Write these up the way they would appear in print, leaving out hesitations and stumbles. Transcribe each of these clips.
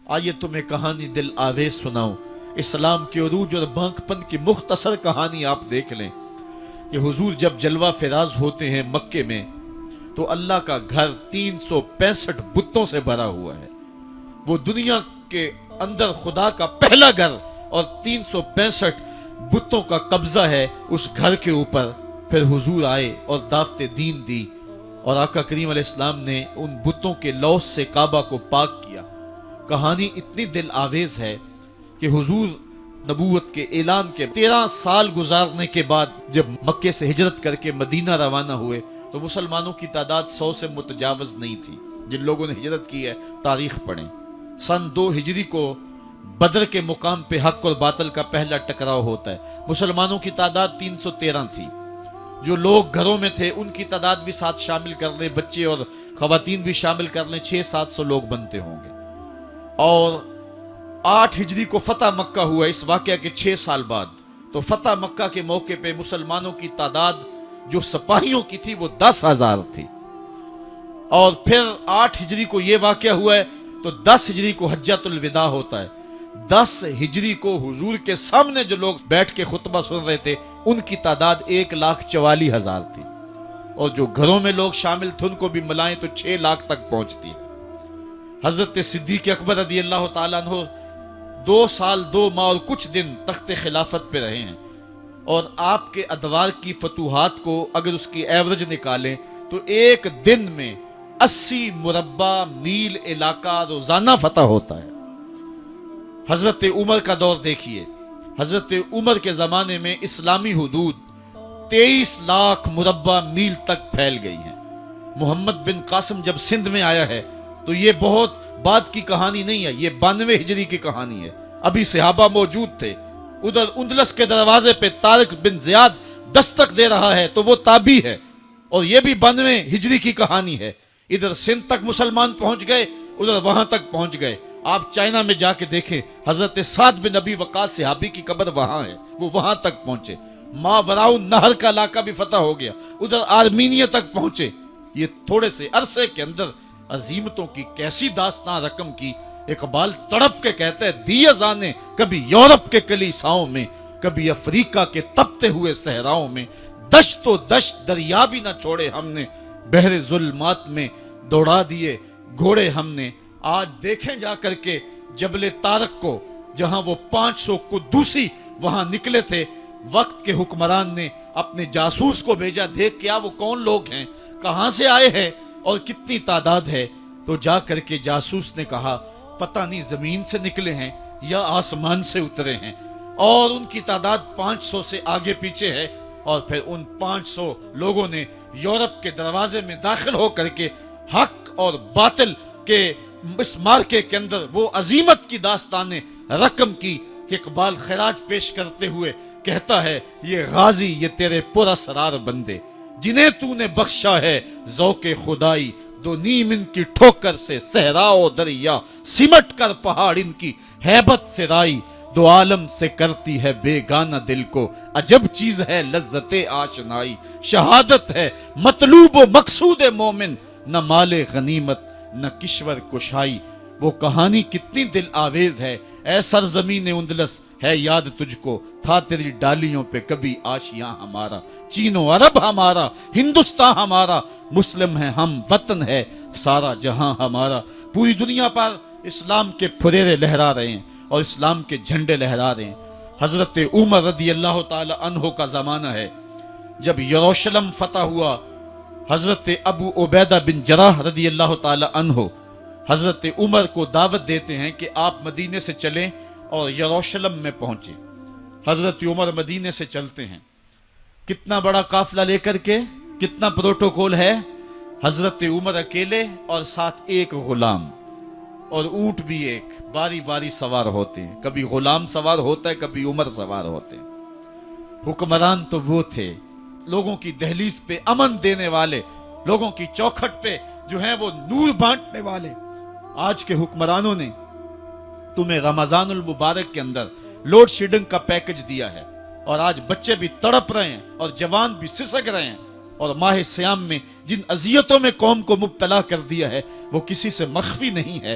آئیے تمہیں کہانی دل آویز سناؤں، اسلام کے عروج اور بانک پن کی مختصر کہانی آپ دیکھ لیں کہ حضور جب جلوہ فراز ہوتے ہیں مکے میں تو اللہ کا گھر 365 بتوں سے بھرا ہوا ہے۔ وہ دنیا کے اندر خدا کا پہلا گھر اور 365 بتوں کا قبضہ ہے اس گھر کے اوپر۔ پھر حضور آئے اور دعوت دین دی اور آقا کریم علیہ السلام نے ان بتوں کے لوث سے کعبہ کو پاک کیا۔ کہانی اتنی دل آویز ہے کہ حضور نبوت کے اعلان کے 13 سال گزارنے کے بعد جب مکے سے ہجرت کر کے مدینہ روانہ ہوئے تو مسلمانوں کی تعداد 100 سے متجاوز نہیں تھی۔ جن لوگوں نے ہجرت کی ہے تاریخ پڑھیں۔ سن 2 ہجری کو بدر کے مقام پہ حق اور باطل کا پہلا ٹکراؤ ہوتا ہے۔ مسلمانوں کی تعداد 313 تھی۔ جو لوگ گھروں میں تھے ان کی تعداد بھی ساتھ شامل کر لیں، بچے اور خواتین بھی شامل کر لیں، 600-700 لوگ بنتے ہوں گے۔ اور 8 ہجری کو فتح مکہ ہوا اس واقعہ کے 6 سال بعد۔ تو فتح مکہ کے موقع پہ مسلمانوں کی تعداد جو سپاہیوں کی تھی وہ 10,000 تھی۔ اور پھر 8 ہجری کو یہ واقعہ ہوا ہے تو 10 ہجری کو حجۃ الوداع ہوتا ہے۔ 10 ہجری کو حضور کے سامنے جو لوگ بیٹھ کے خطبہ سن رہے تھے ان کی تعداد 1,44,000 تھی، اور جو گھروں میں لوگ شامل تھے ان کو بھی ملائیں تو 6 لاکھ تک پہنچتی ہے۔ حضرت صدیق اکبر رضی اللہ تعالیٰ عنہ 2 سال 2 ماہ اور کچھ دن تخت خلافت پہ رہے ہیں، اور آپ کے ادوار کی فتوحات کو اگر اس کی ایوریج نکالیں تو ایک دن میں 80 مربع میل علاقہ روزانہ فتح ہوتا ہے۔ حضرت عمر کا دور دیکھیے، حضرت عمر کے زمانے میں اسلامی حدود 23 لاکھ مربع میل تک پھیل گئی ہیں۔ محمد بن قاسم جب سندھ میں آیا ہے تو یہ بہت بعد کی کہانی نہیں ہے، یہ 92 ہجری کی کہانی ہے۔ ابھی صحابہ موجود تھے۔ ادھر اندلس کے دروازے پہ طارق بن زیاد دستک دے رہا ہے تو وہ تابعی ہے، اور یہ بھی 92 ہجری کی کہانی ہے۔ ادھر سندھ تک مسلمان پہنچ گئے، ادھر وہاں تک پہنچ گئے۔ آپ چائنا میں جا کے دیکھیں، حضرت سعد بن ابی وقاص صحابی کی قبر وہاں ہے، وہ وہاں تک پہنچے۔ ماوراء نہر کا علاقہ بھی فتح ہو گیا، ادھر آرمینیا تک پہنچے۔ یہ تھوڑے سے عرصے کے اندر عظیمتوں کی کیسی داستان رقم کی۔ اقبال تڑپ کے کہتا ہے، دی ازانے کبھی یورپ کے کلیساؤں میں، کبھی افریقہ کے تپتے ہوئے صحراؤں میں، دشت و دشت دریا بھی نہ چھوڑے ہم نے، بحر ظلمات میں دوڑا دیے گھوڑے ہم نے۔ آج دیکھیں جا کر کے جبل طارق کو، جہاں وہ 500 قدوسی وہاں نکلے تھے، وقت کے حکمران نے اپنے جاسوس کو بھیجا، دیکھ کیا وہ کون لوگ ہیں، کہاں سے آئے ہیں اور کتنی تعداد ہے۔ تو جا کر کے جاسوس نے کہا پتہ نہیں زمین سے نکلے ہیں یا آسمان سے اترے ہیں، اور ان کی تعداد 500 سے آگے پیچھے ہے۔ اور پھر ان 500 لوگوں نے یورپ کے دروازے میں داخل ہو کر کے حق اور باطل کے اس مارکے کے اندر وہ عظیمت کی داستانیں رقم کی کہ اقبال خراج پیش کرتے ہوئے کہتا ہے، یہ غازی یہ تیرے پر اسرار بندے جنہیں تو نے بخشا ہے ذوق خدائی، دو نیم ان کی ٹھوکر سے صحرا و دریا، سمٹ کر پہاڑ ان کی ہیبت سے رائی، دو عالم سے کرتی ہے بیگانہ دل کو، عجب چیز ہے لذت آشنائی، شہادت ہے مطلوب و مقصود مومن، نہ مال غنیمت نہ کشور کشائی۔ وہ کہانی کتنی دل آویز ہے۔ اے سرزمین اندلس ہے یاد تجھ کو، تھا تیری ڈالیوں پہ کبھی آشیاں ہمارا، چین و عرب ہمارا، ہندوستان ہمارا، مسلم ہے ہم، وطن ہے سارا جہاں ہمارا۔ پوری دنیا پر اسلام کے پھریرے لہرا رہے ہیں اور اسلام کے جھنڈے لہرا رہے ہیں۔ حضرت عمر رضی اللہ تعالی عنہ کا زمانہ ہے جب یروشلم فتح ہوا۔ حضرت ابو عبیدہ بن جراح رضی اللہ تعالی عنہ حضرت عمر کو دعوت دیتے ہیں کہ آپ مدینے سے چلیں اور یروشلم میں پہنچیں۔ حضرت عمر مدینے سے چلتے ہیں، کتنا بڑا قافلہ لے کر کے، کتنا پروٹوکول ہے۔ حضرت عمر اکیلے اور ساتھ ایک غلام، اور اونٹ بھی ایک، باری باری سوار ہوتے ہیں، کبھی غلام سوار ہوتا ہے کبھی عمر سوار ہوتے ہیں۔ حکمران تو وہ تھے لوگوں کی دہلیز پہ امن دینے والے، لوگوں کی چوکھٹ پہ جو ہیں وہ نور بانٹنے والے۔ آج کے حکمرانوں نے تمہیں رمضان المبارک کے اندر لوڈ شیڈنگ کا پیکج دیا ہے، اور آج بچے بھی تڑپ رہے ہیں اور جوان بھی سسک رہے ہیں، اور ماہ سیام میں جن اذیتوں میں قوم کو مبتلا کر دیا ہے وہ کسی سے مخفی نہیں ہے۔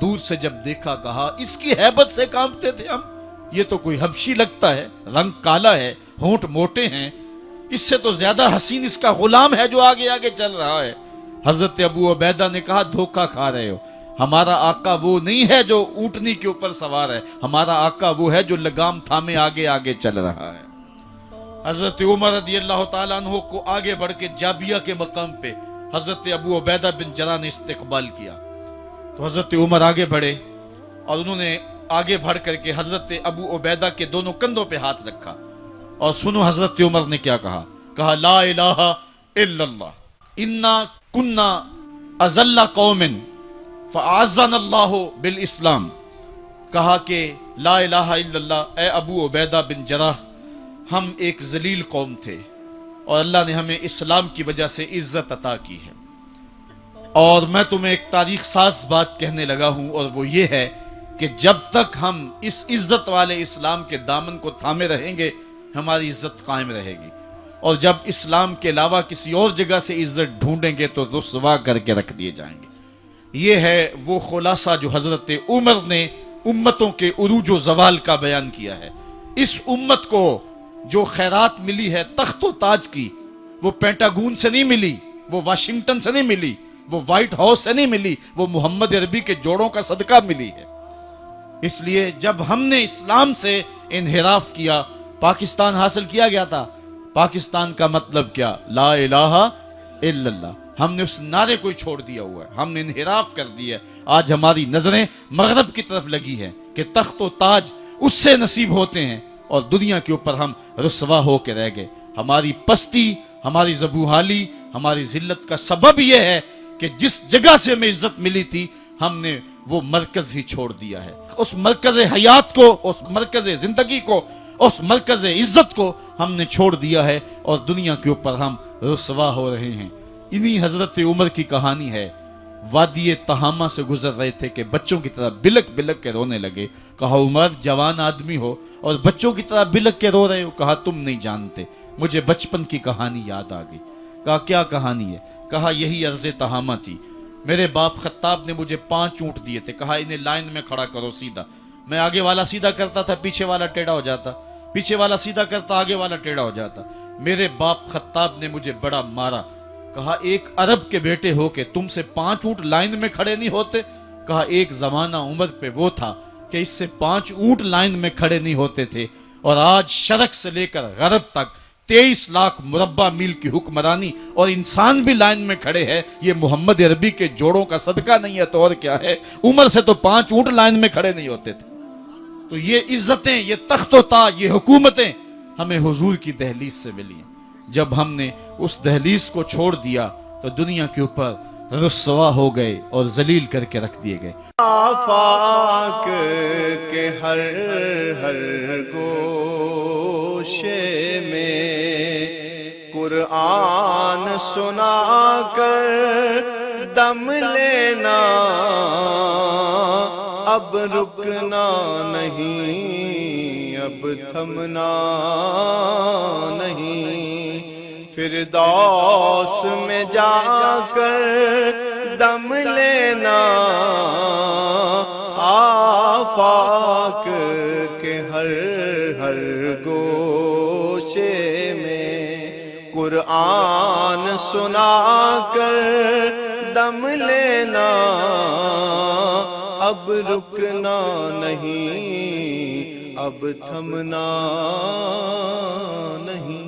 دور سے جب دیکھا کہا اس کی ہیبت سے کانپتے تھے ہم، یہ تو کوئی حبشی لگتا ہے، رنگ کالا ہے، ہونٹ موٹے ہیں، اس سے تو زیادہ حسین اس کا غلام ہے جو آگے آگے چل رہا ہے۔ حضرت ابو عبیدہ نے کہا دھوکہ کھا رہے ہو، ہمارا آقا وہ نہیں ہے جو اونٹنی کے اوپر سوار ہے، ہمارا آقا وہ ہے جو لگام تھامے آگے آگے چل رہا ہے۔ حضرت عمر رضی اللہ تعالیٰ عنہ کو آگے بڑھ کے جابیہ کے مقام پہ حضرت ابو عبیدہ بن جراح نے استقبال کیا، تو حضرت عمر آگے بڑھے اور انہوں نے آگے بڑھ کر کے حضرت ابو عبیدہ کے دونوں کندھوں پہ ہاتھ رکھا، اور سنو حضرت عمر نے کیا کہا لا الہ الا اللہ انا کنا اذل قوم فاعزنا اللہ بالاسلام، کہا کہ لا الہ الا اللہ، اے ابو عبیدہ بن جراح، ہم ایک ذلیل قوم تھے اور اللہ نے ہمیں اسلام کی وجہ سے عزت عطا کی ہے۔ اور میں تمہیں ایک تاریخ ساز بات کہنے لگا ہوں، اور وہ یہ ہے کہ جب تک ہم اس عزت والے اسلام کے دامن کو تھامے رہیں گے ہماری عزت قائم رہے گی، اور جب اسلام کے علاوہ کسی اور جگہ سے عزت ڈھونڈیں گے تو رسوا کر کے رکھ دیے جائیں گے۔ یہ ہے وہ خلاصہ جو حضرت عمر نے امتوں کے عروج و زوال کا بیان کیا ہے۔ اس امت کو جو خیرات ملی ہے تخت و تاج کی، وہ پینٹاگون سے نہیں ملی، وہ واشنگٹن سے نہیں ملی، وہ وائٹ ہاؤس سے نہیں ملی، وہ محمد عربی کے جوڑوں کا صدقہ ملی ہے۔ اس لیے جب ہم نے اسلام سے انحراف کیا، پاکستان حاصل کیا گیا تھا، پاکستان کا مطلب کیا؟ لا الہ الا اللہ، ہم نے اس نعرے کو چھوڑ دیا ہوا ہے، ہم نے انحراف کر دیا ہے۔ آج ہماری نظریں مغرب کی طرف لگی ہیں کہ تخت و تاج اس سے نصیب ہوتے ہیں، اور دنیا کے اوپر ہم رسوا ہو کے رہ گئے۔ ہماری پستی، ہماری زبوحالی، ہماری ذلت کا سبب یہ ہے کہ جس جگہ سے ہمیں عزت ملی تھی ہم نے وہ مرکز ہی چھوڑ دیا ہے۔ اس مرکز حیات کو، اس مرکز زندگی کو، اس مرکز عزت کو ہم نے چھوڑ دیا ہے، اور دنیا کے اوپر ہم رسوا ہو رہے ہیں۔ انہی حضرت عمر کی کہانی ہے۔ وادی تہامہ سے گزر رہے تھے کہ بچوں کی طرح بلک بلک کے رونے لگے۔ کہا عمر جوان آدمی ہو اور بچوں کی طرح بلک کے رو رہے ہو؟ کہا تم نہیں جانتے، مجھے بچپن کی کہانی یاد آ گئی۔ کہا کیا کہانی ہے؟ کہا یہی عرض تہامہ تھی، میرے باپ خطاب نے مجھے 5 اونٹ دیے تھے، کہا انہیں لائن میں کھڑا کرو سیدھا۔ میں آگے والا سیدھا کرتا تھا، پیچھے والا ٹیڑھا ہو جاتا، پیچھے والا سیدھا کرتا، آگے والا ٹیڑھا ہو جاتا۔ میرے باپ خطاب نے مجھے بڑا مارا۔ کہا ایک عرب کے بیٹے ہو کہ تم سے 5 اونٹ لائن میں کھڑے نہیں ہوتے؟ کہا ایک زمانہ عمر پہ وہ تھا کہ اس سے 5 اونٹ لائن میں کھڑے نہیں ہوتے تھے، اور آج شرق سے لے کر غرب تک 23 لاکھ مربع میل کی حکمرانی اور انسان بھی لائن میں کھڑے ہیں۔ یہ محمد عربی کے جوڑوں کا صدقہ نہیں ہے تو اور کیا ہے؟ عمر سے تو 5 اونٹ لائن میں کھڑے نہیں ہوتے تھے۔ تو یہ عزتیں، یہ تخت و تاج، یہ حکومتیں ہمیں حضور کی دہلیز سے ملی ہیں۔ جب ہم نے اس دہلیز کو چھوڑ دیا تو دنیا کے اوپر رسوا ہو گئے اور ذلیل کر کے رکھ دیے گئے۔ آفاق کے ہر گوشے میں قرآن سنا کر دم لینا، اب رکنا نہیں، اب تھمنا نہیں، فردوس میں جا کر دم لینا، آفاق کے ہر گوشے میں قرآن سنا کر دم لینا، اب رکنا نہیں، اب تھمنا نہیں۔